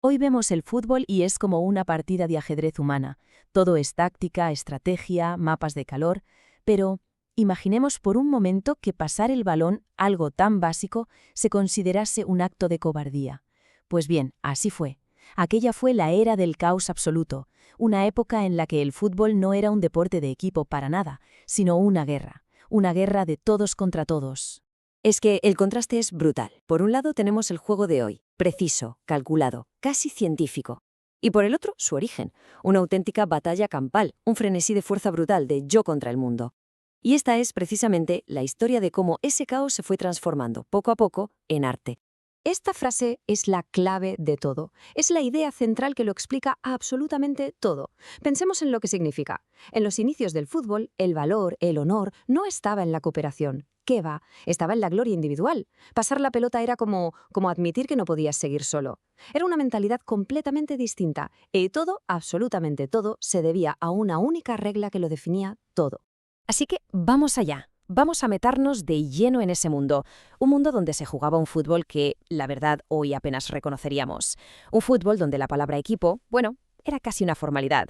Hoy vemos el fútbol y es como una partida de ajedrez humana. Todo es táctica, estrategia, mapas de calor, pero imaginemos por un momento que pasar el balón, algo tan básico, se considerase un acto de cobardía. Pues bien, así fue. Aquella fue la era del caos absoluto, una época en la que el fútbol no era un deporte de equipo para nada, sino una guerra de todos contra todos. Es que el contraste es brutal. Por un lado tenemos el juego de hoy, preciso, calculado, casi científico. Y por el otro, su origen, una auténtica batalla campal, un frenesí de fuerza brutal de yo contra el mundo. Y esta es precisamente la historia de cómo ese caos se fue transformando, poco a poco, en arte. Esta frase es la clave de todo. Es la idea central que lo explica absolutamente todo. Pensemos en lo que significa. En los inicios del fútbol, el valor, el honor, no estaba en la cooperación. ¿Qué va? Estaba en la gloria individual. Pasar la pelota era como admitir que no podías seguir solo. Era una mentalidad completamente distinta. Y todo, absolutamente todo, se debía a una única regla que lo definía todo. Así que vamos allá. Vamos a meternos de lleno en ese mundo, un mundo donde se jugaba un fútbol que, la verdad, hoy apenas reconoceríamos. Un fútbol donde la palabra equipo, bueno, era casi una formalidad.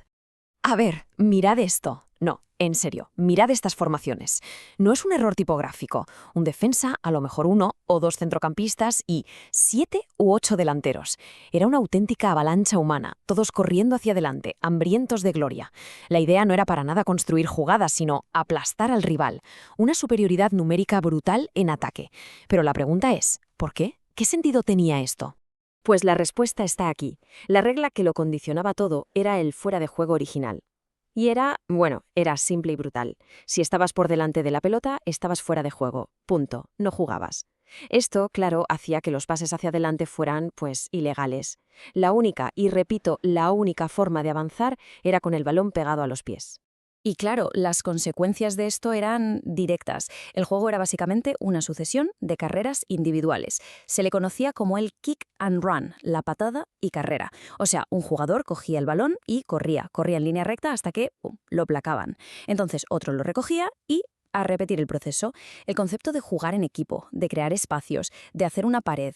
A ver, mirad esto. No, en serio, mirad estas formaciones. No es un error tipográfico. Un defensa, a lo mejor 1 o 2 centrocampistas y 7 u 8 delanteros. Era una auténtica avalancha humana, todos corriendo hacia adelante, hambrientos de gloria. La idea no era para nada construir jugadas, sino aplastar al rival. Una superioridad numérica brutal en ataque. Pero la pregunta es, ¿por qué? ¿Qué sentido tenía esto? Pues la respuesta está aquí. La regla que lo condicionaba todo era el fuera de juego original. Y era simple y brutal. Si estabas por delante de la pelota, estabas fuera de juego. Punto. No jugabas. Esto, claro, hacía que los pases hacia adelante fueran, ilegales. La única, y repito, la única forma de avanzar era con el balón pegado a los pies. Y claro, las consecuencias de esto eran directas. El juego era básicamente una sucesión de carreras individuales. Se le conocía como el kick and run, la patada y carrera. O sea, un jugador cogía el balón y corría en línea recta hasta que lo placaban. Entonces otro lo recogía y a repetir el proceso. El concepto de jugar en equipo, de crear espacios, de hacer una pared,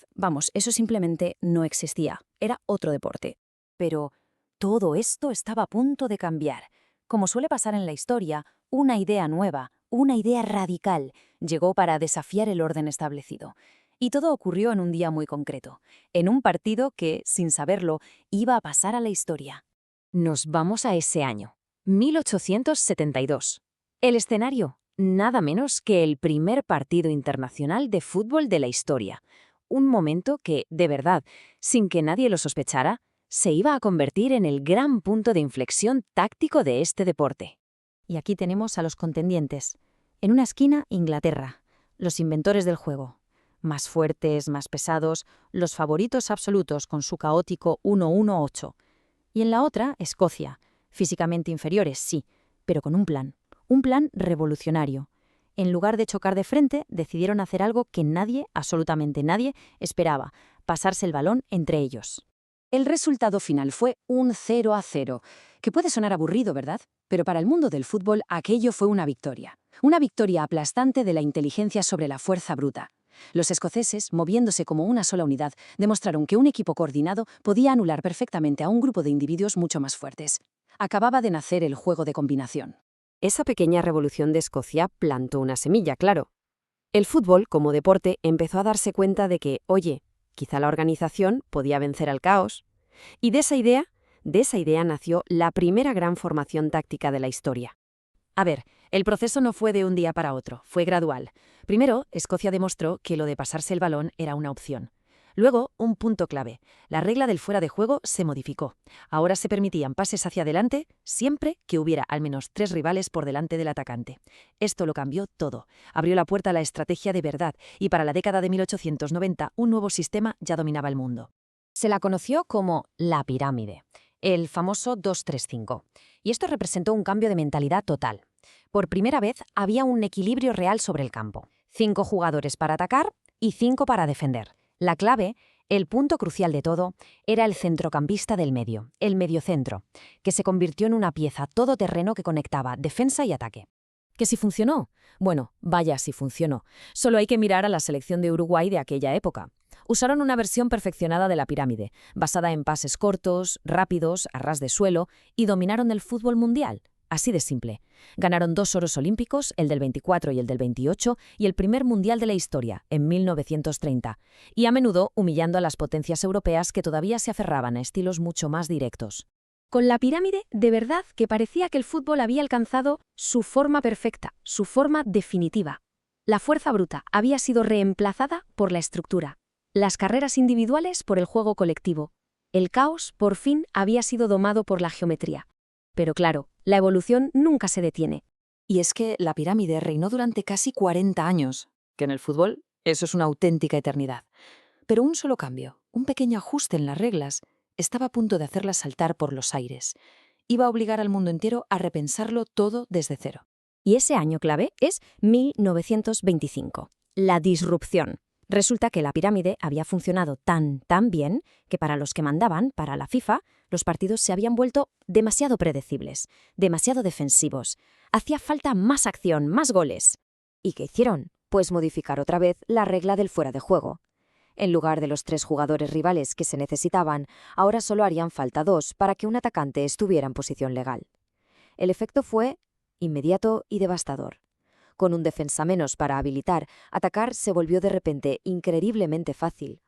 eso simplemente no existía. Era otro deporte. Pero todo esto estaba a punto de cambiar. Como suele pasar en la historia, una idea nueva, una idea radical, llegó para desafiar el orden establecido. Y todo ocurrió en un día muy concreto, en un partido que, sin saberlo, iba a pasar a la historia. Nos vamos a ese año, 1872. El escenario, nada menos que el primer partido internacional de fútbol de la historia. Un momento que, de verdad, sin que nadie lo sospechara, se iba a convertir en el gran punto de inflexión táctico de este deporte. Y aquí tenemos a los contendientes. En una esquina, Inglaterra, los inventores del juego. Más fuertes, más pesados, los favoritos absolutos con su caótico 1-1-8. Y en la otra, Escocia, físicamente inferiores, sí, pero con un plan revolucionario. En lugar de chocar de frente, decidieron hacer algo que nadie, absolutamente nadie, esperaba, pasarse el balón entre ellos. El resultado final fue un 0-0, que puede sonar aburrido, ¿verdad? Pero para el mundo del fútbol aquello fue una victoria aplastante de la inteligencia sobre la fuerza bruta. Los escoceses, moviéndose como una sola unidad, demostraron que un equipo coordinado podía anular perfectamente a un grupo de individuos mucho más fuertes. Acababa de nacer el juego de combinación. Esa pequeña revolución de Escocia plantó una semilla, claro. El fútbol, como deporte, empezó a darse cuenta de que, oye, quizá la organización podía vencer al caos. Y de esa idea nació la primera gran formación táctica de la historia. A ver, el proceso no fue de un día para otro, fue gradual. Primero, Escocia demostró que lo de pasarse el balón era una opción. Luego, un punto clave. La regla del fuera de juego se modificó. Ahora se permitían pases hacia adelante siempre que hubiera al menos 3 rivales por delante del atacante. Esto lo cambió todo. Abrió la puerta a la estrategia de verdad y para la década de 1890 un nuevo sistema ya dominaba el mundo. Se la conoció como la pirámide, el famoso 2-3-5. Y esto representó un cambio de mentalidad total. Por primera vez había un equilibrio real sobre el campo. 5 jugadores para atacar y 5 para defender. La clave, el punto crucial de todo, era el centrocampista del medio, el mediocentro, que se convirtió en una pieza todoterreno que conectaba defensa y ataque. ¿Que si funcionó? Bueno, vaya si funcionó. Solo hay que mirar a la selección de Uruguay de aquella época. Usaron una versión perfeccionada de la pirámide, basada en pases cortos, rápidos, a ras de suelo, y dominaron el fútbol mundial. Así de simple. Ganaron 2 oros olímpicos, el del 24 y el del 28, y el primer mundial de la historia, en 1930, y a menudo humillando a las potencias europeas que todavía se aferraban a estilos mucho más directos. Con la pirámide, de verdad que parecía que el fútbol había alcanzado su forma perfecta, su forma definitiva. La fuerza bruta había sido reemplazada por la estructura, las carreras individuales por el juego colectivo. El caos, por fin, había sido domado por la geometría. Pero claro, la evolución nunca se detiene. Y es que la pirámide reinó durante casi 40 años, que en el fútbol eso es una auténtica eternidad. Pero un solo cambio, un pequeño ajuste en las reglas, estaba a punto de hacerla saltar por los aires. Iba a obligar al mundo entero a repensarlo todo desde cero. Y ese año clave es 1925, la disrupción. Resulta que la pirámide había funcionado tan bien que para los que mandaban, para la FIFA, los partidos se habían vuelto demasiado predecibles, demasiado defensivos. Hacía falta más acción, más goles. ¿Y qué hicieron? Pues modificar otra vez la regla del fuera de juego. En lugar de los 3 jugadores rivales que se necesitaban, ahora solo harían falta 2 para que un atacante estuviera en posición legal. El efecto fue inmediato y devastador. Con un defensa menos para habilitar, atacar se volvió de repente increíblemente fácil.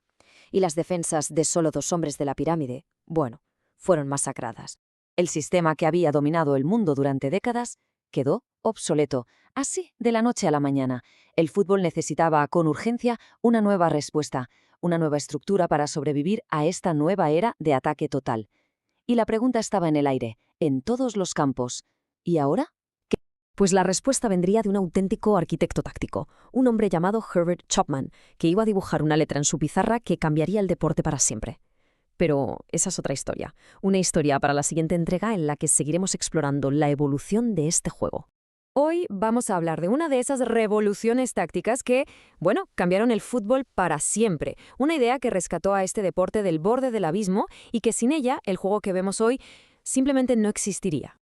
Y las defensas de solo 2 hombres de la pirámide, bueno, fueron masacradas. El sistema que había dominado el mundo durante décadas quedó obsoleto, así de la noche a la mañana. El fútbol necesitaba con urgencia una nueva respuesta, una nueva estructura para sobrevivir a esta nueva era de ataque total. Y la pregunta estaba en el aire, en todos los campos. ¿Y ahora? Pues la respuesta vendría de un auténtico arquitecto táctico, un hombre llamado Herbert Chapman, que iba a dibujar una letra en su pizarra que cambiaría el deporte para siempre. Pero esa es otra historia, una historia para la siguiente entrega en la que seguiremos explorando la evolución de este juego. Hoy vamos a hablar de una de esas revoluciones tácticas que, bueno, cambiaron el fútbol para siempre. Una idea que rescató a este deporte del borde del abismo y que sin ella, el juego que vemos hoy simplemente no existiría.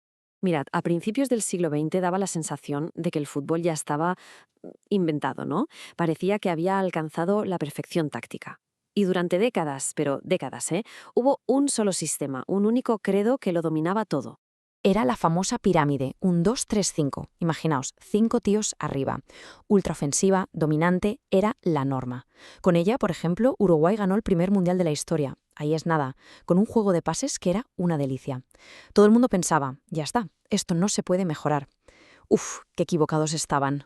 Mirad, a principios del siglo XX daba la sensación de que el fútbol ya estaba inventado, ¿no? Parecía que había alcanzado la perfección táctica. Y durante décadas, pero décadas, hubo un solo sistema, un único credo que lo dominaba todo. Era la famosa pirámide, un 2-3-5. Imaginaos, 5 tíos arriba. Ultraofensiva, dominante, era la norma. Con ella, por ejemplo, Uruguay ganó el primer mundial de la historia. Ahí es nada, con un juego de pases que era una delicia. Todo el mundo pensaba, ya está, esto no se puede mejorar. Uf, qué equivocados estaban.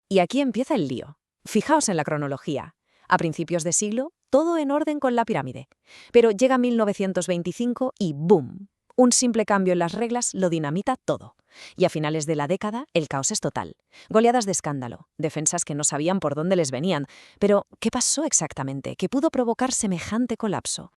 Y aquí empieza el lío. Fijaos en la cronología. A principios de siglo, todo en orden con la pirámide. Pero llega 1925 y ¡boom! Un simple cambio en las reglas lo dinamita todo. Y a finales de la década, el caos es total. Goleadas de escándalo, defensas que no sabían por dónde les venían. Pero, ¿qué pasó exactamente? ¿Qué pudo provocar semejante colapso?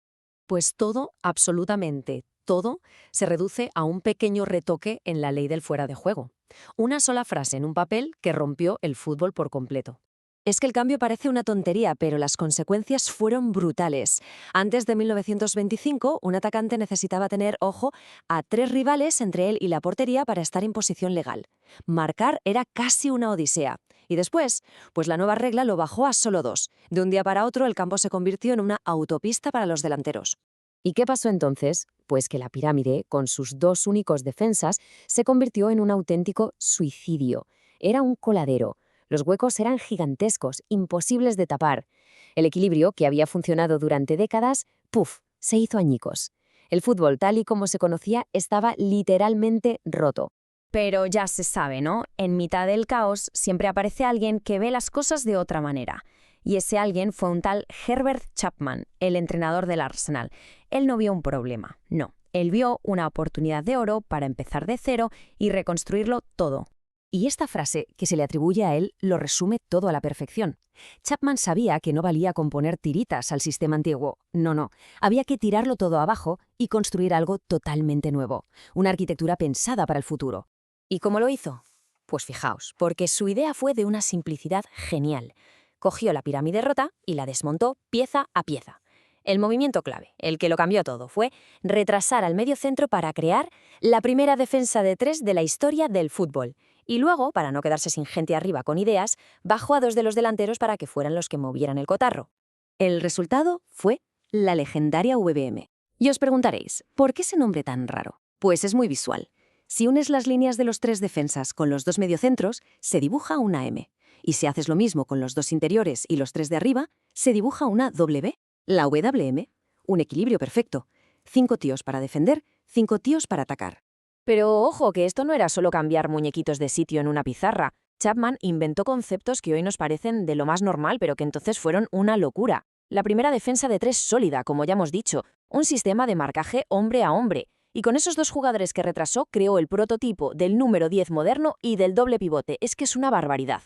Pues todo, absolutamente todo, se reduce a un pequeño retoque en la ley del fuera de juego. Una sola frase en un papel que rompió el fútbol por completo. Es que el cambio parece una tontería, pero las consecuencias fueron brutales. Antes de 1925, un atacante necesitaba tener, ojo, a 3 rivales entre él y la portería para estar en posición legal. Marcar era casi una odisea. Y después, pues la nueva regla lo bajó a solo 2. De un día para otro, el campo se convirtió en una autopista para los delanteros. ¿Y qué pasó entonces? Pues que la pirámide, con sus 2 únicos defensas, se convirtió en un auténtico suicidio. Era un coladero. Los huecos eran gigantescos, imposibles de tapar. El equilibrio, que había funcionado durante décadas, ¡puf!, se hizo añicos. El fútbol, tal y como se conocía, estaba literalmente roto. Pero ya se sabe, ¿no? En mitad del caos siempre aparece alguien que ve las cosas de otra manera. Y ese alguien fue un tal Herbert Chapman, el entrenador del Arsenal. Él no vio un problema, no. Él vio una oportunidad de oro para empezar de cero y reconstruirlo todo. Y esta frase que se le atribuye a él lo resume todo a la perfección. Chapman sabía que no valía con poner tiritas al sistema antiguo. No. Había que tirarlo todo abajo y construir algo totalmente nuevo. Una arquitectura pensada para el futuro. ¿Y cómo lo hizo? Pues fijaos, porque su idea fue de una simplicidad genial. Cogió la pirámide rota y la desmontó pieza a pieza. El movimiento clave, el que lo cambió todo, fue retrasar al medio centro para crear la primera defensa de 3 de la historia del fútbol. Y luego, para no quedarse sin gente arriba con ideas, bajó a 2 de los delanteros para que fueran los que movieran el cotarro. El resultado fue la legendaria VBM. Y os preguntaréis, ¿por qué ese nombre tan raro? Pues es muy visual. Si unes las líneas de los tres defensas con los dos mediocentros, se dibuja una M. Y si haces lo mismo con los dos interiores y los tres de arriba, se dibuja una W, la WM. Un equilibrio perfecto. 5 tíos para defender, 5 tíos para atacar. Pero ojo, que esto no era solo cambiar muñequitos de sitio en una pizarra. Chapman inventó conceptos que hoy nos parecen de lo más normal, pero que entonces fueron una locura. La primera defensa de 3 sólida, como ya hemos dicho, un sistema de marcaje hombre a hombre. Y con esos 2 jugadores que retrasó, creó el prototipo del número 10 moderno y del doble pivote. Es que es una barbaridad.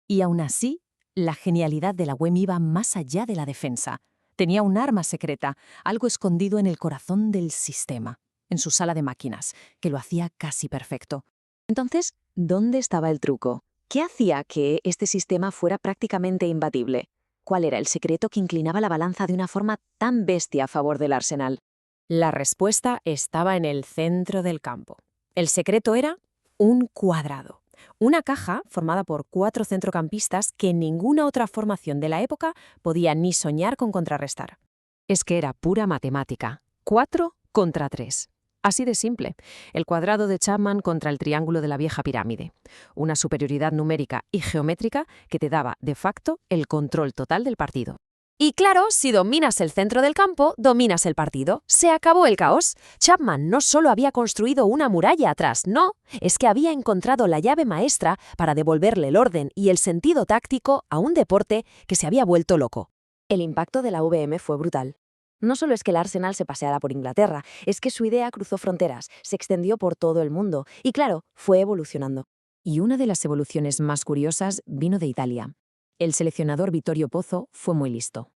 Y aún así, la genialidad de la WEM iba más allá de la defensa. Tenía un arma secreta, algo escondido en el corazón del sistema, en su sala de máquinas, que lo hacía casi perfecto. Entonces, ¿dónde estaba el truco? ¿Qué hacía que este sistema fuera prácticamente imbatible? ¿Cuál era el secreto que inclinaba la balanza de una forma tan bestia a favor del Arsenal? La respuesta estaba en el centro del campo. El secreto era un cuadrado. Una caja formada por 4 centrocampistas que ninguna otra formación de la época podía ni soñar con contrarrestar. Es que era pura matemática. 4 contra 3. Así de simple. El cuadrado de Chapman contra el triángulo de la vieja pirámide. Una superioridad numérica y geométrica que te daba, de facto, el control total del partido. Y claro, si dominas el centro del campo, dominas el partido. Se acabó el caos. Chapman no solo había construido una muralla atrás, no, es que había encontrado la llave maestra para devolverle el orden y el sentido táctico a un deporte que se había vuelto loco. El impacto de la VM fue brutal. No solo es que el Arsenal se paseara por Inglaterra, es que su idea cruzó fronteras, se extendió por todo el mundo y, claro, fue evolucionando. Y una de las evoluciones más curiosas vino de Italia. El seleccionador Vittorio Pozzo fue muy listo.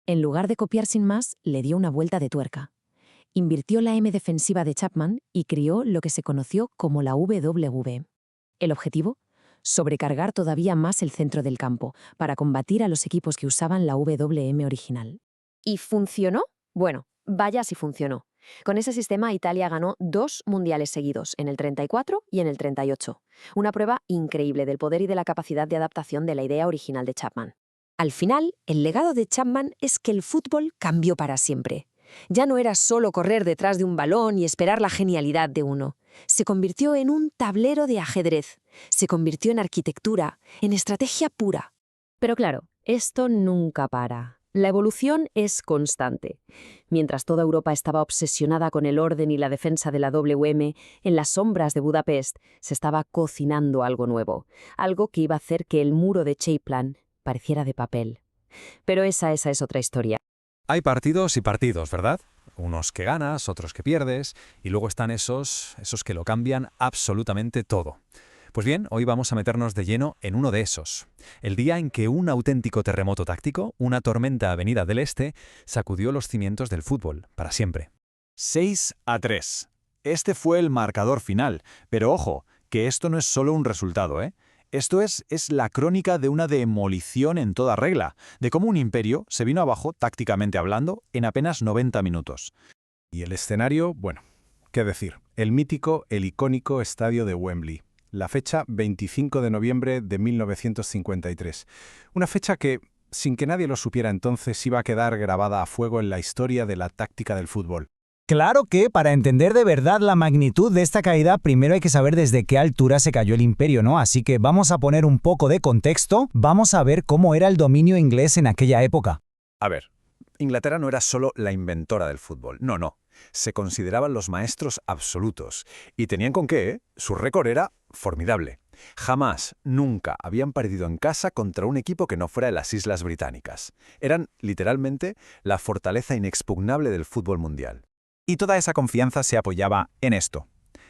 En lugar de copiar sin más, le dio una vuelta de tuerca. Invirtió la M defensiva de Chapman y creó lo que se conoció como la WW. El objetivo: sobrecargar todavía más el centro del campo para combatir a los equipos que usaban la WM original. ¿Y funcionó? Bueno, vaya si funcionó. Con ese sistema Italia ganó 2 mundiales seguidos, en el 34 y en el 38. Una prueba increíble del poder y de la capacidad de adaptación de la idea original de Chapman. Al final, el legado de Chapman es que el fútbol cambió para siempre. Ya no era solo correr detrás de un balón y esperar la genialidad de uno. Se convirtió en un tablero de ajedrez. Se convirtió en arquitectura, en estrategia pura. Pero claro, esto nunca para. La evolución es constante. Mientras toda Europa estaba obsesionada con el orden y la defensa de la WM, en las sombras de Budapest se estaba cocinando algo nuevo, algo que iba a hacer que el muro de Chapman pareciera de papel. Pero esa es otra historia. Hay partidos y partidos, ¿verdad? Unos que ganas, otros que pierdes, y luego están esos que lo cambian absolutamente todo. Pues bien, hoy vamos a meternos de lleno en uno de esos. El día en que un auténtico terremoto táctico, una tormenta venida del este, sacudió los cimientos del fútbol, para siempre. 6-3. Este fue el marcador final, pero ojo, que esto no es solo un resultado, ¿eh? Esto es la crónica de una demolición en toda regla, de cómo un imperio se vino abajo, tácticamente hablando, en apenas 90 minutos. Y el escenario, bueno, qué decir, el mítico, el icónico estadio de Wembley. La fecha 25 de noviembre de 1953. Una fecha que, sin que nadie lo supiera entonces, iba a quedar grabada a fuego en la historia de la táctica del fútbol. Claro que, para entender de verdad la magnitud de esta caída, primero hay que saber desde qué altura se cayó el imperio, ¿no? Así que vamos a poner un poco de contexto, vamos a ver cómo era el dominio inglés en aquella época. A ver, Inglaterra no era solo la inventora del fútbol, no. Se consideraban los maestros absolutos. Y tenían con qué, ¿eh? Su récord era formidable. Jamás, nunca habían perdido en casa contra un equipo que no fuera de las Islas Británicas. Eran, literalmente, la fortaleza inexpugnable del fútbol mundial. Y toda esa confianza se apoyaba en esto,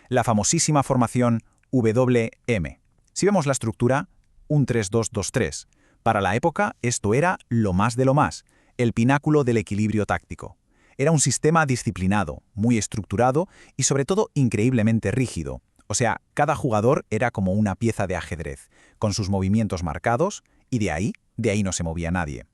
la famosísima formación WM. Si vemos la estructura, un 3-2-2-3. Para la época, esto era lo más de lo más, el pináculo del equilibrio táctico. Era un sistema disciplinado, muy estructurado y sobre todo increíblemente rígido. O sea, cada jugador era como una pieza de ajedrez, con sus movimientos marcados, y de ahí no se movía nadie.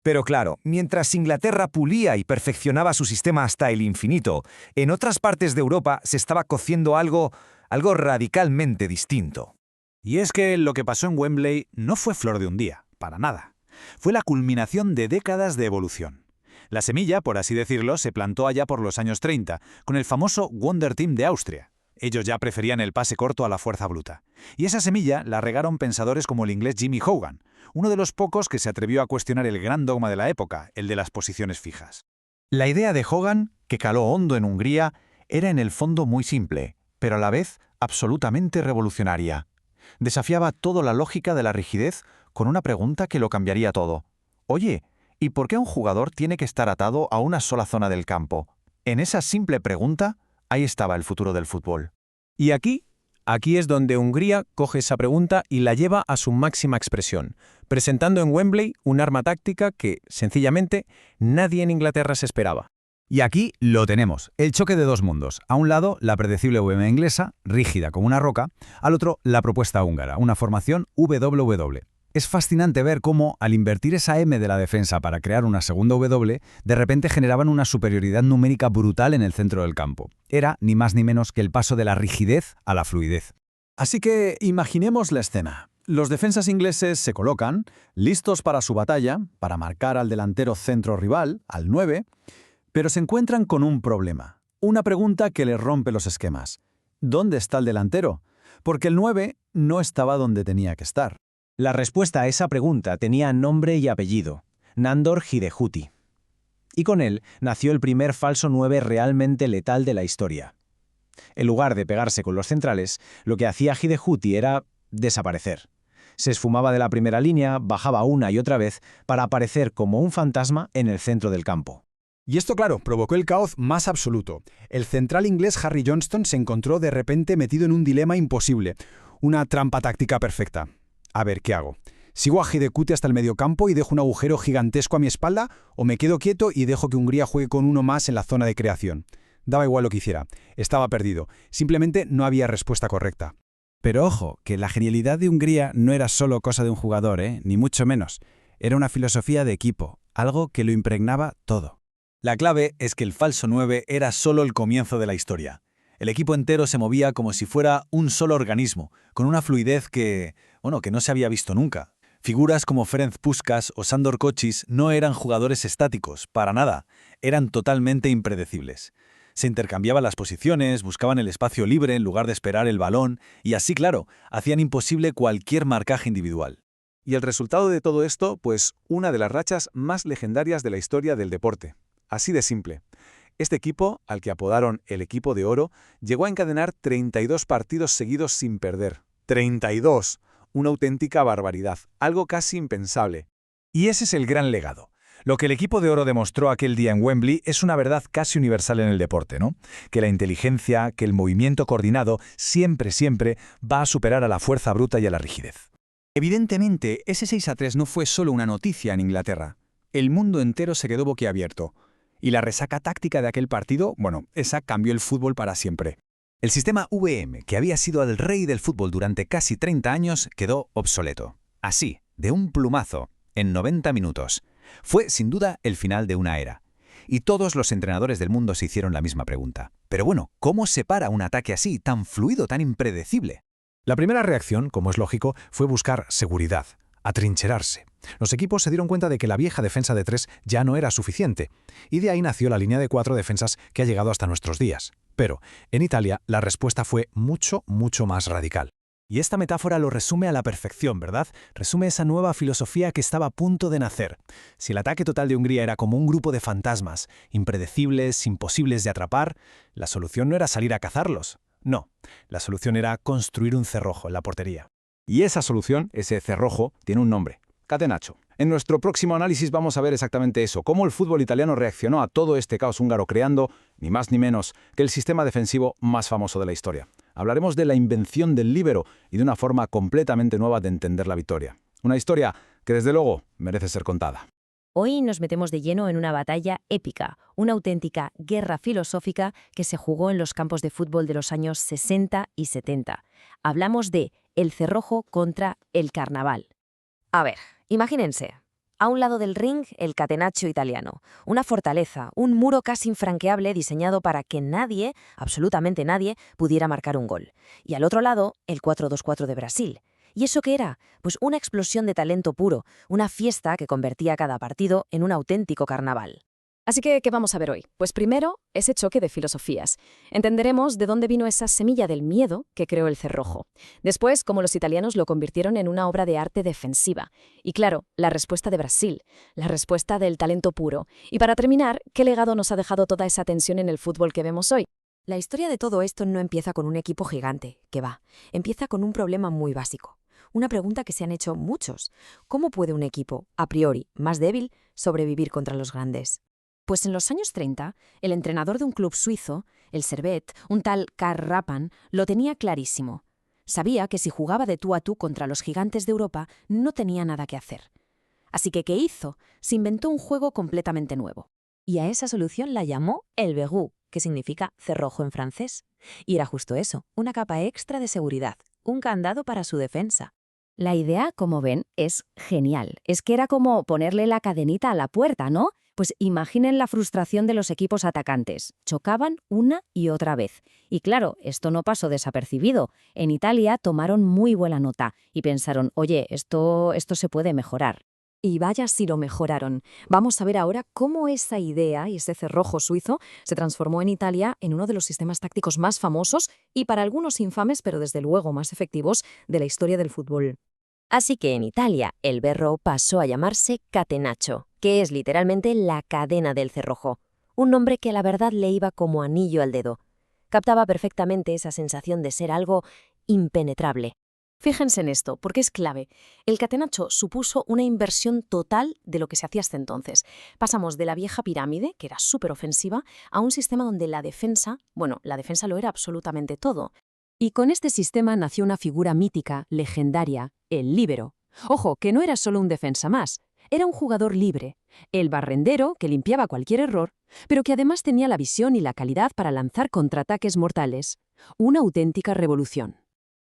Pero claro, mientras Inglaterra pulía y perfeccionaba su sistema hasta el infinito, en otras partes de Europa se estaba cociendo algo radicalmente distinto. Y es que lo que pasó en Wembley no fue flor de un día, para nada. Fue la culminación de décadas de evolución. La semilla, por así decirlo, se plantó allá por los años 30, con el famoso Wonder Team de Austria. Ellos ya preferían el pase corto a la fuerza bruta. Y esa semilla la regaron pensadores como el inglés Jimmy Hogan, uno de los pocos que se atrevió a cuestionar el gran dogma de la época, el de las posiciones fijas. La idea de Hogan, que caló hondo en Hungría, era en el fondo muy simple, pero a la vez absolutamente revolucionaria. Desafiaba toda la lógica de la rigidez con una pregunta que lo cambiaría todo. Oye, ¿y por qué un jugador tiene que estar atado a una sola zona del campo? En esa simple pregunta, ahí estaba el futuro del fútbol. Y aquí es donde Hungría coge esa pregunta y la lleva a su máxima expresión, presentando en Wembley un arma táctica que, sencillamente, nadie en Inglaterra se esperaba. Y aquí lo tenemos, el choque de dos mundos. A un lado, la predecible VM inglesa, rígida como una roca, al otro, la propuesta húngara, una formación WW. Es fascinante ver cómo, al invertir esa M de la defensa para crear una segunda W, de repente generaban una superioridad numérica brutal en el centro del campo. Era, ni más ni menos, que el paso de la rigidez a la fluidez. Así que imaginemos la escena. Los defensas ingleses se colocan, listos para su batalla, para marcar al delantero centro rival, al 9, pero se encuentran con un problema. Una pregunta que les rompe los esquemas. ¿Dónde está el delantero? Porque el 9 no estaba donde tenía que estar. La respuesta a esa pregunta tenía nombre y apellido: Nándor Hidegkuti. Y con él nació el primer falso 9 realmente letal de la historia. En lugar de pegarse con los centrales, lo que hacía Hidegkuti era desaparecer. Se esfumaba de la primera línea, bajaba una y otra vez para aparecer como un fantasma en el centro del campo. Y esto, claro, provocó el caos más absoluto. El central inglés Harry Johnston se encontró de repente metido en un dilema imposible, una trampa táctica perfecta. A ver, ¿qué hago? ¿Sigo a Hidegkuti hasta el mediocampo y dejo un agujero gigantesco a mi espalda? ¿O me quedo quieto y dejo que Hungría juegue con uno más en la zona de creación? Daba igual lo que hiciera. Estaba perdido. Simplemente no había respuesta correcta. Pero ojo, que la genialidad de Hungría no era solo cosa de un jugador, ni mucho menos. Era una filosofía de equipo, algo que lo impregnaba todo. La clave es que el falso 9 era solo el comienzo de la historia. El equipo entero se movía como si fuera un solo organismo, con una fluidez que no se había visto nunca. Figuras como Ferenc Puskás o Sándor Kocsis no eran jugadores estáticos, para nada. Eran totalmente impredecibles. Se intercambiaban las posiciones, buscaban el espacio libre en lugar de esperar el balón, y así, claro, hacían imposible cualquier marcaje individual. Y el resultado de todo esto, pues una de las rachas más legendarias de la historia del deporte. Así de simple. Este equipo, al que apodaron el equipo de oro, llegó a encadenar 32 partidos seguidos sin perder. ¡32! Una auténtica barbaridad, algo casi impensable. Y ese es el gran legado. Lo que el equipo de oro demostró aquel día en Wembley es una verdad casi universal en el deporte, ¿no? Que la inteligencia, que el movimiento coordinado siempre va a superar a la fuerza bruta y a la rigidez. Evidentemente, ese 6-3 no fue solo una noticia en Inglaterra. El mundo entero se quedó boquiabierto. Y la resaca táctica de aquel partido, esa cambió el fútbol para siempre. El sistema VM, que había sido el rey del fútbol durante casi 30 años, quedó obsoleto. Así, de un plumazo, en 90 minutos. Fue, sin duda, el final de una era. Y todos los entrenadores del mundo se hicieron la misma pregunta. Pero ¿cómo se para un ataque así, tan fluido, tan impredecible? La primera reacción, como es lógico, fue buscar seguridad, atrincherarse. Los equipos se dieron cuenta de que la vieja defensa de 3 ya no era suficiente, y de ahí nació la línea de 4 defensas que ha llegado hasta nuestros días. Pero, en Italia, la respuesta fue mucho más radical. Y esta metáfora lo resume a la perfección, ¿verdad? Resume esa nueva filosofía que estaba a punto de nacer. Si el ataque total de Hungría era como un grupo de fantasmas, impredecibles, imposibles de atrapar, la solución no era salir a cazarlos. No, la solución era construir un cerrojo en la portería. Y esa solución, ese cerrojo, tiene un nombre: Catenaccio. En nuestro próximo análisis vamos a ver exactamente eso, cómo el fútbol italiano reaccionó a todo este caos húngaro creando, ni más ni menos, que el sistema defensivo más famoso de la historia. Hablaremos de la invención del líbero y de una forma completamente nueva de entender la victoria. Una historia que, desde luego, merece ser contada. Hoy nos metemos de lleno en una batalla épica, una auténtica guerra filosófica que se jugó en los campos de fútbol de los años 60 y 70. Hablamos de el cerrojo contra el carnaval. A ver, imagínense. A un lado del ring, el Catenaccio italiano, una fortaleza, un muro casi infranqueable diseñado para que nadie, absolutamente nadie, pudiera marcar un gol. Y al otro lado, el 4-2-4 de Brasil. ¿Y eso qué era? Pues una explosión de talento puro, una fiesta que convertía cada partido en un auténtico carnaval. Así que, ¿qué vamos a ver hoy? Pues primero, ese choque de filosofías. Entenderemos de dónde vino esa semilla del miedo que creó el cerrojo. Después, cómo los italianos lo convirtieron en una obra de arte defensiva. Y claro, la respuesta de Brasil, la respuesta del talento puro. Y para terminar, ¿qué legado nos ha dejado toda esa tensión en el fútbol que vemos hoy? La historia de todo esto no empieza con un equipo gigante, que va. Empieza con un problema muy básico. Una pregunta que se han hecho muchos. ¿Cómo puede un equipo, a priori más débil, sobrevivir contra los grandes? Pues en los años 30, el entrenador de un club suizo, el Servette, un tal Karl Rappan, lo tenía clarísimo. Sabía que si jugaba de tú a tú contra los gigantes de Europa, no tenía nada que hacer. Así que, ¿qué hizo? Se inventó un juego completamente nuevo. Y a esa solución la llamó el verrou, que significa cerrojo en francés. Y era justo eso, una capa extra de seguridad, un candado para su defensa. La idea, como ven, es genial. Es que era como ponerle la cadenita a la puerta, ¿no? Pues imaginen la frustración de los equipos atacantes. Chocaban una y otra vez. Y claro, esto no pasó desapercibido. En Italia tomaron muy buena nota y pensaron, oye, esto se puede mejorar. Y vaya si lo mejoraron. Vamos a ver ahora cómo esa idea y ese cerrojo suizo se transformó en Italia en uno de los sistemas tácticos más famosos y para algunos infames, pero desde luego más efectivos, de la historia del fútbol. Así que en Italia, el berro pasó a llamarse catenaccio, que es literalmente la cadena del cerrojo. Un nombre que a la verdad le iba como anillo al dedo. Captaba perfectamente esa sensación de ser algo impenetrable. Fíjense en esto, porque es clave. El catenaccio supuso una inversión total de lo que se hacía hasta entonces. Pasamos de la vieja pirámide, que era súper ofensiva, a un sistema donde la defensa lo era absolutamente todo. Y con este sistema nació una figura mítica, legendaria, el líbero. Ojo, que no era solo un defensa más, era un jugador libre, el barrendero que limpiaba cualquier error, pero que además tenía la visión y la calidad para lanzar contraataques mortales. Una auténtica revolución.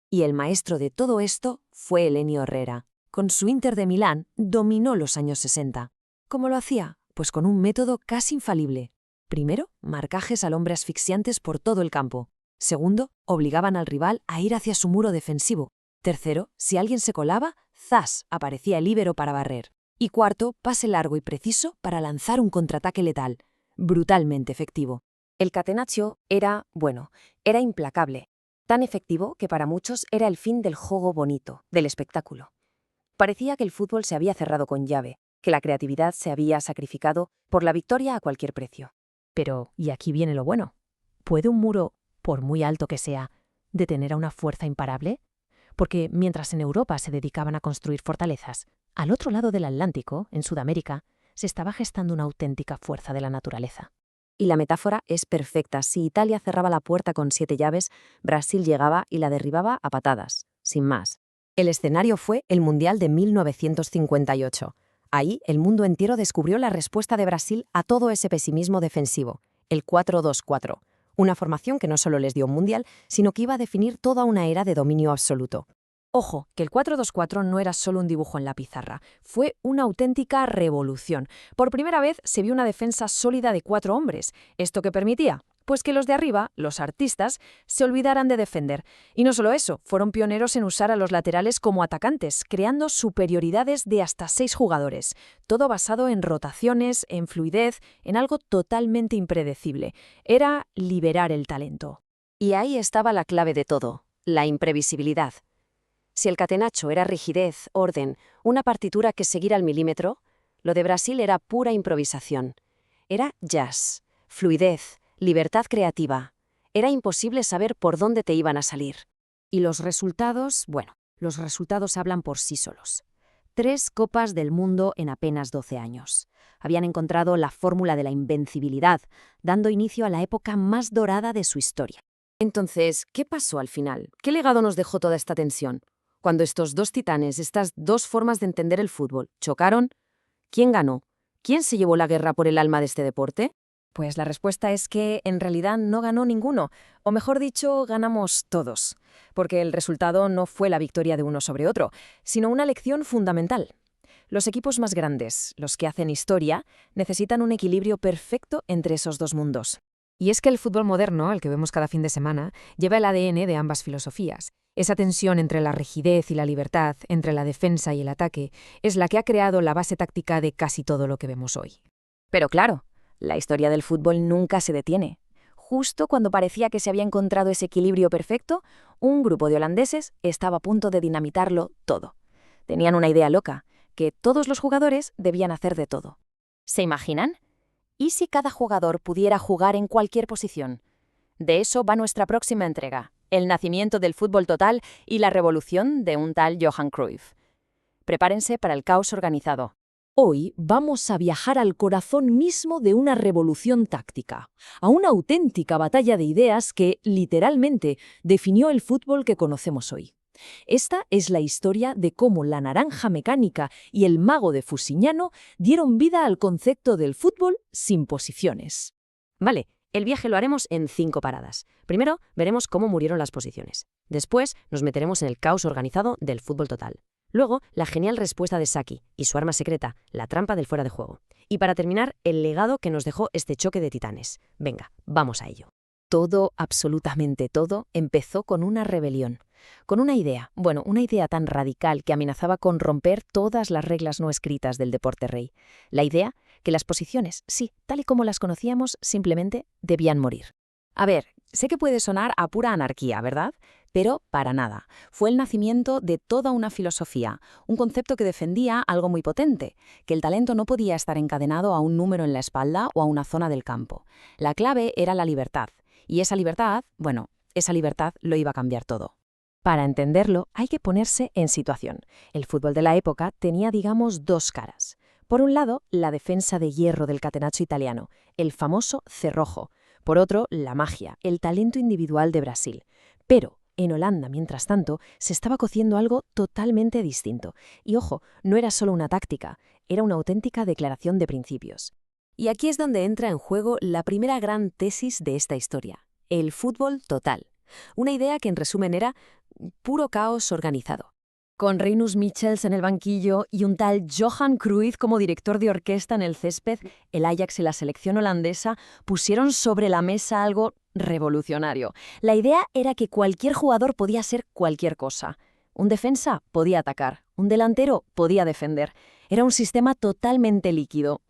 Y el maestro de todo esto fue Helenio Herrera. Con su Inter de Milán dominó los años 60. ¿Cómo lo hacía? Pues con un método casi infalible. Primero, marcajes al hombre asfixiantes por todo el campo. Segundo, obligaban al rival a ir hacia su muro defensivo. Tercero, si alguien se colaba, ¡zas!, aparecía el líbero para barrer. Y cuarto, pase largo y preciso para lanzar un contraataque letal. Brutalmente efectivo. El catenaccio era implacable. Tan efectivo que para muchos era el fin del juego bonito, del espectáculo. Parecía que el fútbol se había cerrado con llave, que la creatividad se había sacrificado por la victoria a cualquier precio. Pero, y aquí viene lo bueno, ¿puede un muro, por muy alto que sea, detener a una fuerza imparable? Porque mientras en Europa se dedicaban a construir fortalezas, al otro lado del Atlántico, en Sudamérica, se estaba gestando una auténtica fuerza de la naturaleza. Y la metáfora es perfecta. Si Italia cerraba la puerta con 7 llaves, Brasil llegaba y la derribaba a patadas, sin más. El escenario fue el Mundial de 1958. Ahí, el mundo entero descubrió la respuesta de Brasil a todo ese pesimismo defensivo, el 4-2-4. Una formación que no solo les dio un mundial, sino que iba a definir toda una era de dominio absoluto. Ojo, que el 4-2-4 no era solo un dibujo en la pizarra, fue una auténtica revolución. Por primera vez se vio una defensa sólida de 4 hombres. ¿Esto qué permitía? Pues que los de arriba, los artistas, se olvidaran de defender. Y no solo eso, fueron pioneros en usar a los laterales como atacantes, creando superioridades de hasta 6 jugadores. Todo basado en rotaciones, en fluidez, en algo totalmente impredecible. Era liberar el talento. Y ahí estaba la clave de todo, la imprevisibilidad. Si el catenaccio era rigidez, orden, una partitura que seguir al milímetro, lo de Brasil era pura improvisación. Era jazz, fluidez, libertad creativa. Era imposible saber por dónde te iban a salir. Y los resultados, los resultados hablan por sí solos. 3 Copas del Mundo en apenas 12 años. Habían encontrado la fórmula de la invencibilidad, dando inicio a la época más dorada de su historia. Entonces, ¿qué pasó al final? ¿Qué legado nos dejó toda esta tensión? Cuando estos 2 titanes, estas 2 formas de entender el fútbol, chocaron, ¿quién ganó? ¿Quién se llevó la guerra por el alma de este deporte? Pues la respuesta es que en realidad no ganó ninguno, o mejor dicho, ganamos todos, porque el resultado no fue la victoria de uno sobre otro, sino una lección fundamental. Los equipos más grandes, los que hacen historia, necesitan un equilibrio perfecto entre esos 2 mundos. Y es que el fútbol moderno, el que vemos cada fin de semana, lleva el ADN de ambas filosofías. Esa tensión entre la rigidez y la libertad, entre la defensa y el ataque, es la que ha creado la base táctica de casi todo lo que vemos hoy. Pero claro, la historia del fútbol nunca se detiene. Justo cuando parecía que se había encontrado ese equilibrio perfecto, un grupo de holandeses estaba a punto de dinamitarlo todo. Tenían una idea loca, que todos los jugadores debían hacer de todo. ¿Se imaginan? ¿Y si cada jugador pudiera jugar en cualquier posición? De eso va nuestra próxima entrega, el nacimiento del fútbol total y la revolución de un tal Johan Cruyff. Prepárense para el caos organizado. Hoy vamos a viajar al corazón mismo de una revolución táctica, a una auténtica batalla de ideas que, literalmente, definió el fútbol que conocemos hoy. Esta es la historia de cómo la naranja mecánica y el mago de Fusignano dieron vida al concepto del fútbol sin posiciones. Vale, el viaje lo haremos en 5 paradas. Primero, veremos cómo murieron las posiciones. Después, nos meteremos en el caos organizado del fútbol total. Luego, la genial respuesta de Saki y su arma secreta, la trampa del fuera de juego. Y para terminar, el legado que nos dejó este choque de titanes. Venga, vamos a ello. Todo, absolutamente todo, empezó con una rebelión. Con una idea, una idea tan radical que amenazaba con romper todas las reglas no escritas del deporte rey. La idea que las posiciones, sí, tal y como las conocíamos, simplemente debían morir. A ver, sé que puede sonar a pura anarquía, ¿verdad? Pero para nada. Fue el nacimiento de toda una filosofía, un concepto que defendía algo muy potente, que el talento no podía estar encadenado a un número en la espalda o a una zona del campo. La clave era la libertad. Y esa libertad lo iba a cambiar todo. Para entenderlo, hay que ponerse en situación. El fútbol de la época tenía, digamos, 2 caras. Por un lado, la defensa de hierro del catenaccio italiano, el famoso cerrojo. Por otro, la magia, el talento individual de Brasil. Pero en Holanda, mientras tanto, se estaba cociendo algo totalmente distinto. Y ojo, no era solo una táctica, era una auténtica declaración de principios. Y aquí es donde entra en juego la primera gran tesis de esta historia, el fútbol total. Una idea que en resumen era puro caos organizado. Con Rinus Michels en el banquillo y un tal Johan Cruyff como director de orquesta en el césped, el Ajax y la selección holandesa pusieron sobre la mesa algo revolucionario. La idea era que cualquier jugador podía ser cualquier cosa. Un defensa podía atacar, un delantero podía defender. Era un sistema totalmente líquido,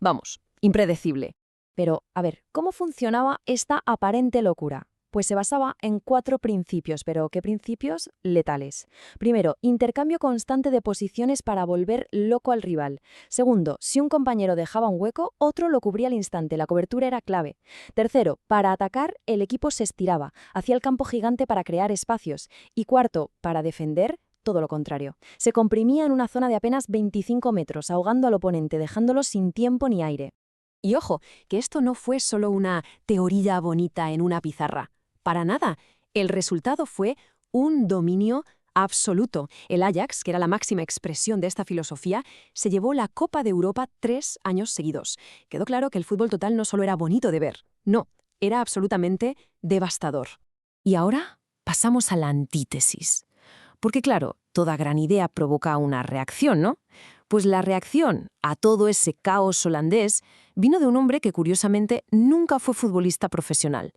impredecible. Pero, a ver, ¿cómo funcionaba esta aparente locura? Pues se basaba en 4 principios, pero ¿qué principios? Letales. Primero, intercambio constante de posiciones para volver loco al rival. Segundo, si un compañero dejaba un hueco, otro lo cubría al instante, la cobertura era clave. Tercero, para atacar, el equipo se estiraba, hacía el campo gigante para crear espacios. Y cuarto, para defender, todo lo contrario. Se comprimía en una zona de apenas 25 metros, ahogando al oponente, dejándolo sin tiempo ni aire. Y ojo, que esto no fue solo una teoría bonita en una pizarra. Para nada. El resultado fue un dominio absoluto. El Ajax, que era la máxima expresión de esta filosofía, se llevó la Copa de Europa 3 años seguidos. Quedó claro que el fútbol total no solo era bonito de ver, no, era absolutamente devastador. Y ahora pasamos a la antítesis. Porque claro, toda gran idea provoca una reacción, ¿no? Pues la reacción a todo ese caos holandés vino de un hombre que curiosamente nunca fue futbolista profesional,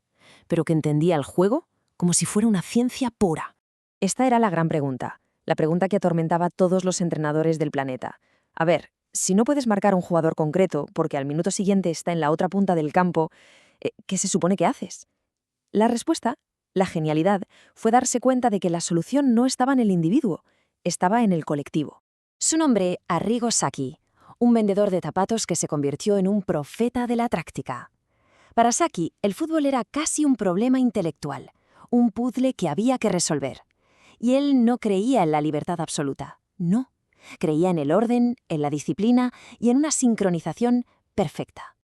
pero que entendía el juego como si fuera una ciencia pura. Esta era la gran pregunta, la pregunta que atormentaba a todos los entrenadores del planeta. A ver, si no puedes marcar a un jugador concreto porque al minuto siguiente está en la otra punta del campo, ¿qué se supone que haces? La respuesta, la genialidad, fue darse cuenta de que la solución no estaba en el individuo, estaba en el colectivo. Su nombre, Arrigo Sacchi, un vendedor de zapatos que se convirtió en un profeta de la táctica. Para Sacchi, el fútbol era casi un problema intelectual, un puzzle que había que resolver. Y él no creía en la libertad absoluta, no. Creía en el orden, en la disciplina y en una sincronización perfecta.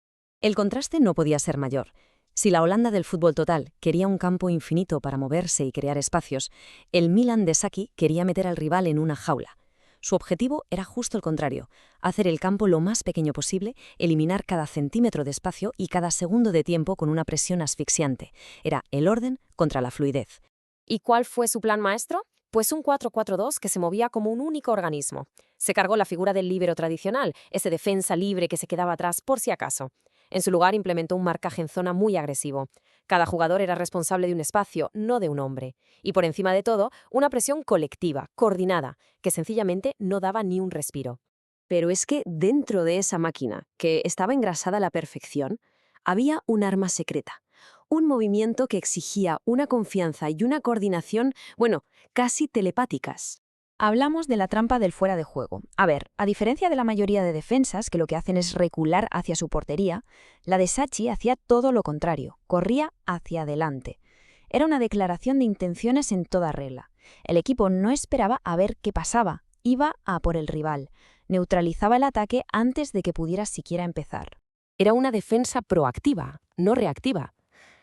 El contraste no podía ser mayor. Si la Holanda del fútbol total quería un campo infinito para moverse y crear espacios, el Milan de Sacchi quería meter al rival en una jaula. Su objetivo era justo el contrario, hacer el campo lo más pequeño posible, eliminar cada centímetro de espacio y cada segundo de tiempo con una presión asfixiante. Era el orden contra la fluidez. ¿Y cuál fue su plan maestro? Pues un 4-4-2 que se movía como un único organismo. Se cargó la figura del líbero tradicional, ese defensa libre que se quedaba atrás por si acaso. En su lugar implementó un marcaje en zona muy agresivo. Cada jugador era responsable de un espacio, no de un hombre. Y por encima de todo, una presión colectiva, coordinada, que sencillamente no daba ni un respiro. Pero es que dentro de esa máquina, que estaba engrasada a la perfección, había un arma secreta. Un movimiento que exigía una confianza y una coordinación, bueno, casi telepáticas. Hablamos de la trampa del fuera de juego. A ver, a diferencia de la mayoría de defensas, que lo que hacen es recular hacia su portería, la de Sachi hacía todo lo contrario, corría hacia adelante. Era una declaración de intenciones en toda regla. El equipo no esperaba a ver qué pasaba, iba a por el rival, neutralizaba el ataque antes de que pudiera siquiera empezar. Era una defensa proactiva, no reactiva.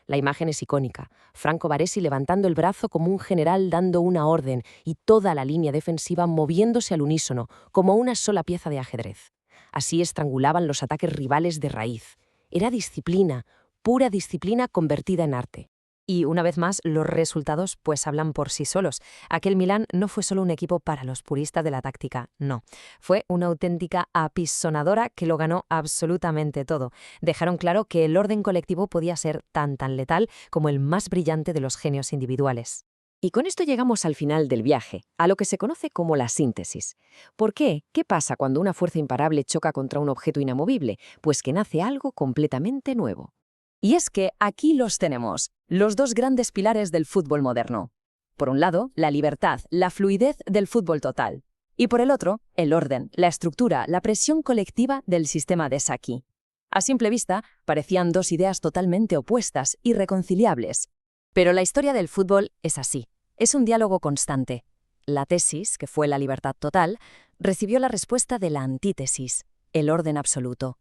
La imagen es icónica. Franco Baresi levantando el brazo como un general dando una orden y toda la línea defensiva moviéndose al unísono, como una sola pieza de ajedrez. Así estrangulaban los ataques rivales de raíz. Era disciplina, pura disciplina convertida en arte. Y una vez más, los resultados pues hablan por sí solos. Aquel Milán no fue solo un equipo para los puristas de la táctica, no. Fue una auténtica apisonadora que lo ganó absolutamente todo. Dejaron claro que el orden colectivo podía ser tan letal como el más brillante de los genios individuales. Y con esto llegamos al final del viaje, a lo que se conoce como la síntesis. ¿Por qué? ¿Qué pasa cuando una fuerza imparable choca contra un objeto inamovible? Pues que nace algo completamente nuevo. Y es que aquí los tenemos, los dos grandes pilares del fútbol moderno. Por un lado, la libertad, la fluidez del fútbol total. Y por el otro, el orden, la estructura, la presión colectiva del sistema de Sacchi. A simple vista, parecían dos ideas totalmente opuestas, irreconciliables. Pero la historia del fútbol es así. Es un diálogo constante. La tesis, que fue la libertad total, recibió la respuesta de la antítesis, el orden absoluto.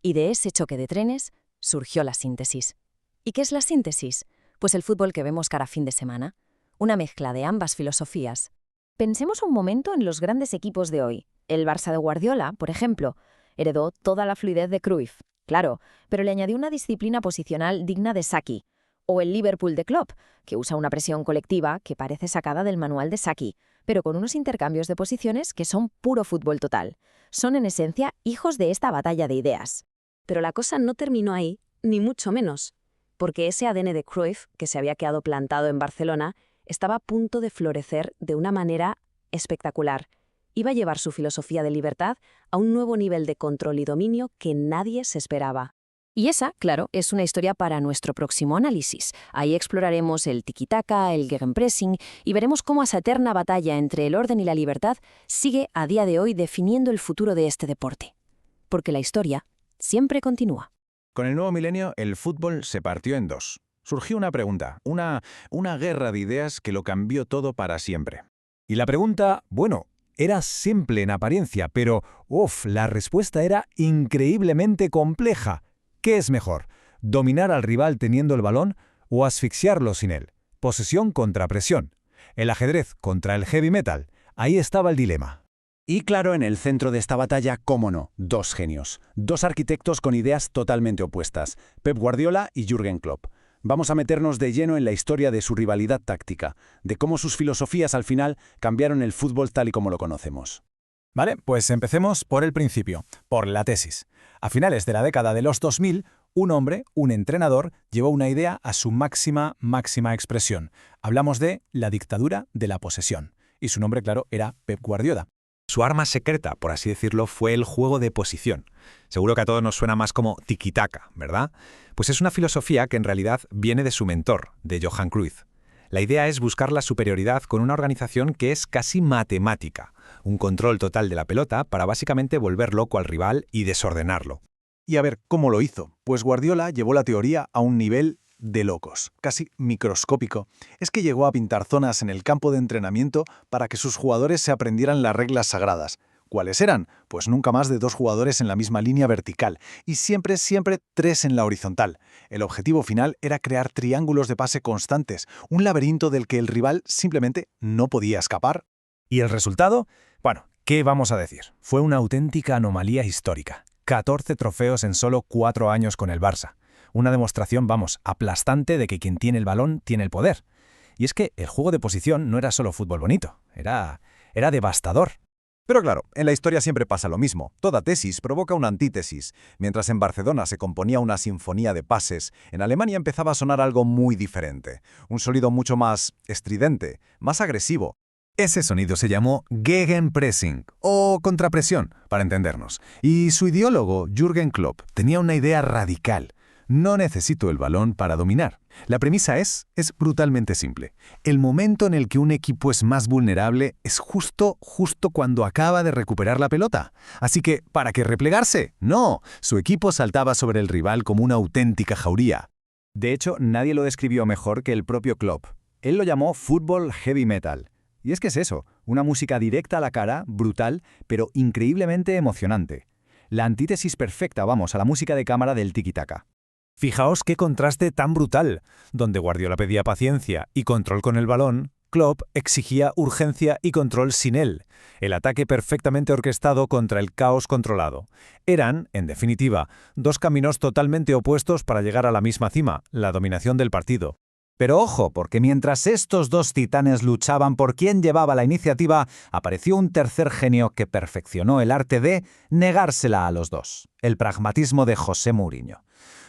Y de ese choque de trenes surgió la síntesis. ¿Y qué es la síntesis? Pues el fútbol que vemos cada fin de semana. Una mezcla de ambas filosofías. Pensemos un momento en los grandes equipos de hoy. El Barça de Guardiola, por ejemplo, heredó toda la fluidez de Cruyff, claro, pero le añadió una disciplina posicional digna de Sacchi. O el Liverpool de Klopp, que usa una presión colectiva que parece sacada del manual de Sacchi, pero con unos intercambios de posiciones que son puro fútbol total. Son en esencia hijos de esta batalla de ideas. Pero la cosa no terminó ahí, ni mucho menos, porque ese ADN de Cruyff, que se había quedado plantado en Barcelona, estaba a punto de florecer de una manera espectacular. Iba a llevar su filosofía de libertad a un nuevo nivel de control y dominio que nadie se esperaba. Y esa, claro, es una historia para nuestro próximo análisis. Ahí exploraremos el tiki-taka, el gegenpressing y veremos cómo esa eterna batalla entre el orden y la libertad sigue a día de hoy definiendo el futuro de este deporte. Porque la historia siempre continúa. Con el nuevo milenio, el fútbol se partió en dos. Surgió una pregunta, una guerra de ideas que lo cambió todo para siempre. Y la pregunta, bueno, era simple en apariencia, pero, la respuesta era increíblemente compleja. ¿Qué es mejor? ¿Dominar al rival teniendo el balón o asfixiarlo sin él? Posesión contra presión. El ajedrez contra el heavy metal. Ahí estaba el dilema. Y claro, en el centro de esta batalla, cómo no, dos genios, dos arquitectos con ideas totalmente opuestas, Pep Guardiola y Jürgen Klopp. Vamos a meternos de lleno en la historia de su rivalidad táctica, de cómo sus filosofías al final cambiaron el fútbol tal y como lo conocemos. Vale, pues empecemos por el principio, por la tesis. A finales de la década de los 2000, un hombre, un entrenador, llevó una idea a su máxima expresión. Hablamos de la dictadura de la posesión. Y su nombre, claro, era Pep Guardiola. Su arma secreta, por así decirlo, fue el juego de posición. Seguro que a todos nos suena más como tiki-taka, ¿verdad? Pues es una filosofía que en realidad viene de su mentor, de Johan Cruyff. La idea es buscar la superioridad con una organización que es casi matemática, un control total de la pelota para básicamente volver loco al rival y desordenarlo. Y a ver, ¿cómo lo hizo? Pues Guardiola llevó la teoría a un nivel de locos, casi microscópico. Es que llegó a pintar zonas en el campo de entrenamiento para que sus jugadores se aprendieran las reglas sagradas. ¿Cuáles eran? Pues nunca más de 2 jugadores en la misma línea vertical y siempre 3 en la horizontal. El objetivo final era crear triángulos de pase constantes, un laberinto del que el rival simplemente no podía escapar. ¿Y el resultado? Bueno, ¿qué vamos a decir? Fue una auténtica anomalía histórica. 14 trofeos en solo 4 años con el Barça. Una demostración, aplastante de que quien tiene el balón tiene el poder. Y es que el juego de posición no era solo fútbol bonito, era devastador. Pero claro, en la historia siempre pasa lo mismo. Toda tesis provoca una antítesis. Mientras en Barcelona se componía una sinfonía de pases, en Alemania empezaba a sonar algo muy diferente. Un sonido mucho más estridente, más agresivo. Ese sonido se llamó Gegenpressing, o contrapresión, para entendernos. Y su ideólogo, Jürgen Klopp, tenía una idea radical. No necesito el balón para dominar. La premisa es brutalmente simple. El momento en el que un equipo es más vulnerable es justo cuando acaba de recuperar la pelota. Así que, ¿para qué replegarse? No, su equipo saltaba sobre el rival como una auténtica jauría. De hecho, nadie lo describió mejor que el propio Klopp. Él lo llamó fútbol heavy metal. Y es que es eso, una música directa a la cara, brutal, pero increíblemente emocionante. La antítesis perfecta, vamos, a la música de cámara del tiki-taka. Fijaos qué contraste tan brutal. Donde Guardiola pedía paciencia y control con el balón, Klopp exigía urgencia y control sin él. El ataque perfectamente orquestado contra el caos controlado. Eran, en definitiva, dos caminos totalmente opuestos para llegar a la misma cima, la dominación del partido. Pero ojo, porque mientras estos dos titanes luchaban por quién llevaba la iniciativa, apareció un tercer genio que perfeccionó el arte de negársela a los dos. El pragmatismo de José Mourinho.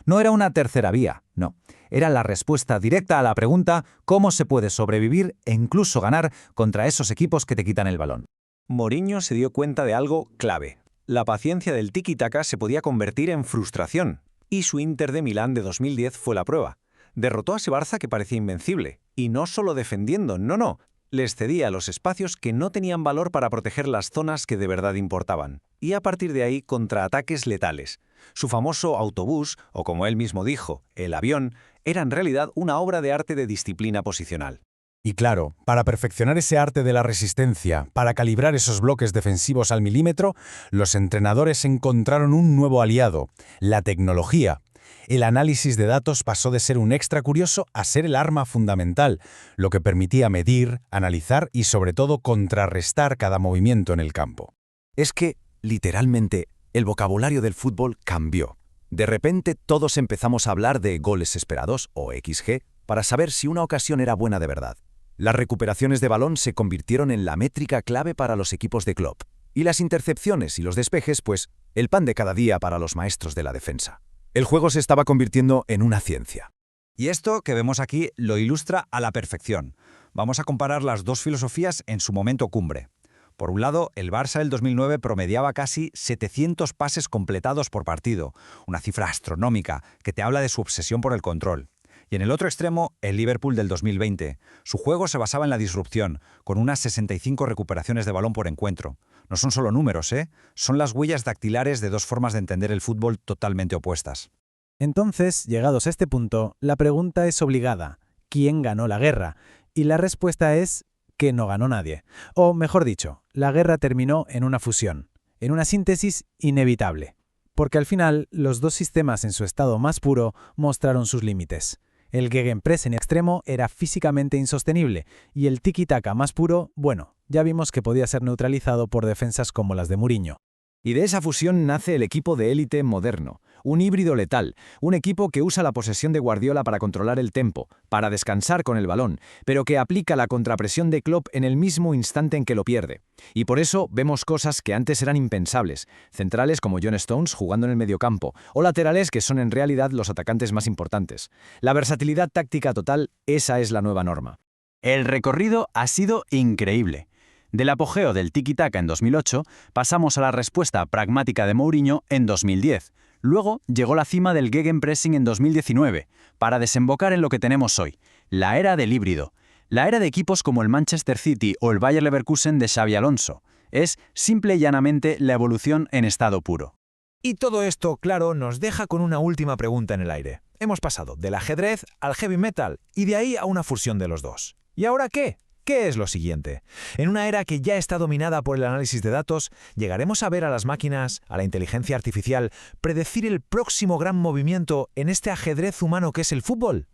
No era una tercera vía, no. Era la respuesta directa a la pregunta ¿cómo se puede sobrevivir e incluso ganar contra esos equipos que te quitan el balón? Mourinho se dio cuenta de algo clave. La paciencia del tiki-taka se podía convertir en frustración. Y su Inter de Milán de 2010 fue la prueba. Derrotó a ese Barça que parecía invencible, y no solo defendiendo, no, les cedía los espacios que no tenían valor para proteger las zonas que de verdad importaban, y a partir de ahí contraataques letales. Su famoso autobús, o como él mismo dijo, el avión, era en realidad una obra de arte de disciplina posicional. Y claro, para perfeccionar ese arte de la resistencia, para calibrar esos bloques defensivos al milímetro, los entrenadores encontraron un nuevo aliado, la tecnología. El análisis de datos pasó de ser un extra curioso a ser el arma fundamental, lo que permitía medir, analizar y sobre todo contrarrestar cada movimiento en el campo. Es que, literalmente, el vocabulario del fútbol cambió. De repente todos empezamos a hablar de goles esperados, o XG, para saber si una ocasión era buena de verdad. Las recuperaciones de balón se convirtieron en la métrica clave para los equipos de Klopp. Y las intercepciones y los despejes, pues, el pan de cada día para los maestros de la defensa. El juego se estaba convirtiendo en una ciencia. Y esto que vemos aquí lo ilustra a la perfección. Vamos a comparar las dos filosofías en su momento cumbre. Por un lado, el Barça del 2009 promediaba casi 700 pases completados por partido, una cifra astronómica que te habla de su obsesión por el control. Y en el otro extremo, el Liverpool del 2020. Su juego se basaba en la disrupción, con unas 65 recuperaciones de balón por encuentro. No son solo números, son las huellas dactilares de dos formas de entender el fútbol totalmente opuestas. Entonces, llegados a este punto, la pregunta es obligada. ¿Quién ganó la guerra? Y la respuesta es que no ganó nadie. O, mejor dicho, la guerra terminó en una fusión, en una síntesis inevitable. Porque al final, los dos sistemas en su estado más puro mostraron sus límites. El Gegenpress en extremo era físicamente insostenible y el tiki-taka más puro, bueno, ya vimos que podía ser neutralizado por defensas como las de Mourinho. Y de esa fusión nace el equipo de élite moderno, un híbrido letal, un equipo que usa la posesión de Guardiola para controlar el tempo, para descansar con el balón, pero que aplica la contrapresión de Klopp en el mismo instante en que lo pierde. Y por eso vemos cosas que antes eran impensables, centrales como John Stones jugando en el mediocampo, o laterales que son en realidad los atacantes más importantes. La versatilidad táctica total, esa es la nueva norma. El recorrido ha sido increíble. Del apogeo del tiki-taka en 2008, pasamos a la respuesta pragmática de Mourinho en 2010. Luego llegó la cima del Gegenpressing en 2019, para desembocar en lo que tenemos hoy, la era del híbrido. La era de equipos como el Manchester City o el Bayer Leverkusen de Xabi Alonso. Es, simple y llanamente, la evolución en estado puro. Y todo esto, claro, nos deja con una última pregunta en el aire. Hemos pasado del ajedrez al heavy metal y de ahí a una fusión de los dos. ¿Y ahora qué? ¿Qué es lo siguiente? En una era que ya está dominada por el análisis de datos, ¿llegaremos a ver a las máquinas, a la inteligencia artificial, predecir el próximo gran movimiento en este ajedrez humano que es el fútbol?